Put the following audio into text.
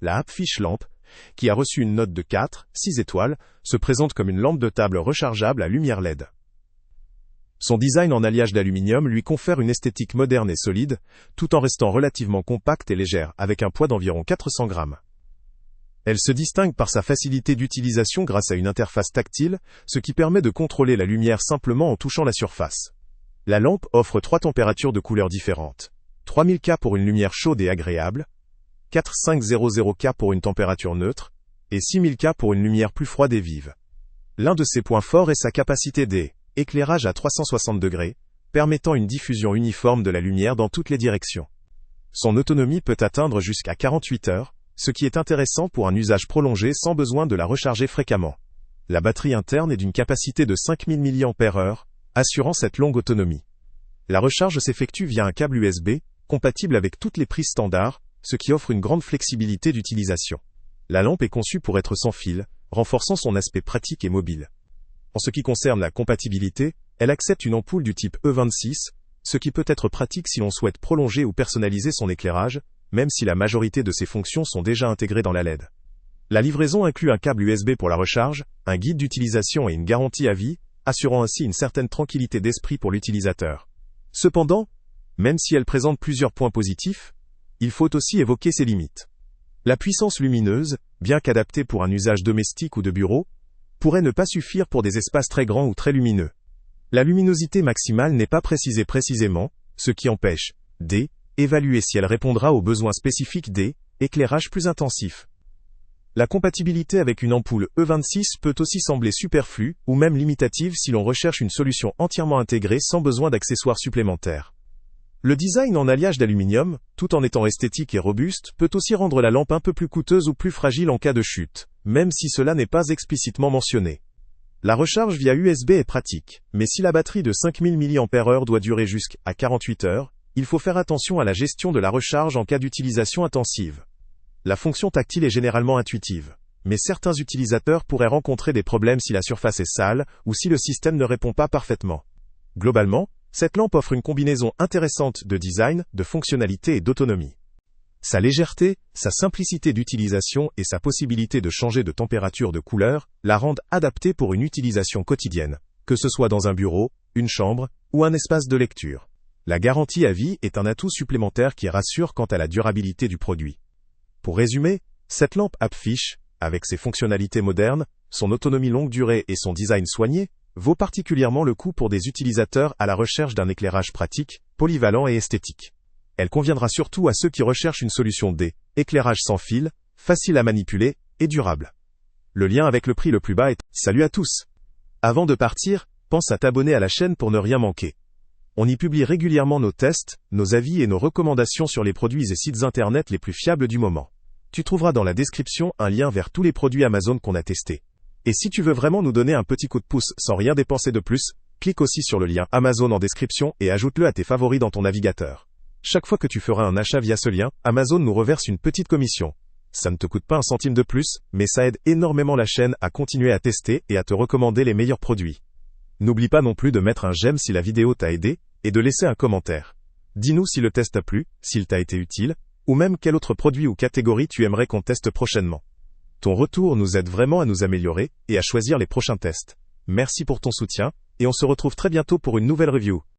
la Appfish lampe, qui a reçu une note de 4/6 étoiles, se présente comme une lampe de table rechargeable à lumière LED. Son design en alliage d'aluminium lui confère une esthétique moderne et solide, tout en restant relativement compacte et légère, avec un poids d'environ 400 grammes. Elle se distingue par sa facilité d'utilisation grâce à une interface tactile, ce qui permet de contrôler la lumière simplement en touchant la surface. La lampe offre 3 températures de couleurs différentes. 3000 K pour une lumière chaude et agréable, 4500 K pour une température neutre, et 6000 K pour une lumière plus froide et vive. L'un de ses points forts est sa capacité d'éclairage à 360 degrés, permettant une diffusion uniforme de la lumière dans toutes les directions. Son autonomie peut atteindre jusqu'à 48 heures, ce qui est intéressant pour un usage prolongé sans besoin de la recharger fréquemment. La batterie interne est d'une capacité de 5000 mAh, assurant cette longue autonomie. La recharge s'effectue via un câble USB, compatible avec toutes les prises standards, ce qui offre une grande flexibilité d'utilisation. La lampe est conçue pour être sans fil, renforçant son aspect pratique et mobile. En ce qui concerne la compatibilité, elle accepte une ampoule du type E26, ce qui peut être pratique si l'on souhaite prolonger ou personnaliser son éclairage, même si la majorité de ses fonctions sont déjà intégrées dans la LED. La livraison inclut un câble USB pour la recharge, un guide d'utilisation et une garantie à vie, assurant ainsi une certaine tranquillité d'esprit pour l'utilisateur. Cependant, même si elle présente plusieurs points positifs, il faut aussi évoquer ses limites. La puissance lumineuse, bien qu'adaptée pour un usage domestique ou de bureau, pourrait ne pas suffire pour des espaces très grands ou très lumineux. La luminosité maximale n'est pas précisée précisément, ce qui empêche d'évaluer si elle répondra aux besoins spécifiques d'éclairage plus intensif. La compatibilité avec une ampoule E26 peut aussi sembler superflue, ou même limitative si l'on recherche une solution entièrement intégrée sans besoin d'accessoires supplémentaires. Le design en alliage d'aluminium, tout en étant esthétique et robuste, peut aussi rendre la lampe un peu plus coûteuse ou plus fragile en cas de chute, même si cela n'est pas explicitement mentionné. La recharge via USB est pratique, mais si la batterie de 5000 mAh doit durer jusqu'à 48 heures, il faut faire attention à la gestion de la recharge en cas d'utilisation intensive. La fonction tactile est généralement intuitive, mais certains utilisateurs pourraient rencontrer des problèmes si la surface est sale ou si le système ne répond pas parfaitement. Globalement, cette lampe offre une combinaison intéressante de design, de fonctionnalité et d'autonomie. Sa légèreté, sa simplicité d'utilisation et sa possibilité de changer de température de couleur la rendent adaptée pour une utilisation quotidienne, que ce soit dans un bureau, une chambre ou un espace de lecture. La garantie à vie est un atout supplémentaire qui rassure quant à la durabilité du produit. Pour résumer, cette lampe Appfish, avec ses fonctionnalités modernes, son autonomie longue durée et son design soigné, vaut particulièrement le coup pour des utilisateurs à la recherche d'un éclairage pratique, polyvalent et esthétique. Elle conviendra surtout à ceux qui recherchent une solution d'éclairage sans fil, facile à manipuler et durable. Le lien avec le prix le plus bas est « Salut à tous !» Avant de partir, pense à t'abonner à la chaîne pour ne rien manquer. On y publie régulièrement nos tests, nos avis et nos recommandations sur les produits et sites internet les plus fiables du moment. Tu trouveras dans la description un lien vers tous les produits Amazon qu'on a testés. Et si tu veux vraiment nous donner un petit coup de pouce sans rien dépenser de plus, clique aussi sur le lien Amazon en description et ajoute-le à tes favoris dans ton navigateur. Chaque fois que tu feras un achat via ce lien, Amazon nous reverse une petite commission. Ça ne te coûte pas un centime de plus, mais ça aide énormément la chaîne à continuer à tester et à te recommander les meilleurs produits. N'oublie pas non plus de mettre un j'aime si la vidéo t'a aidé, et de laisser un commentaire. Dis-nous si le test t'a plu, s'il t'a été utile, ou même quel autre produit ou catégorie tu aimerais qu'on teste prochainement. Ton retour nous aide vraiment à nous améliorer et à choisir les prochains tests. Merci pour ton soutien, et on se retrouve très bientôt pour une nouvelle review.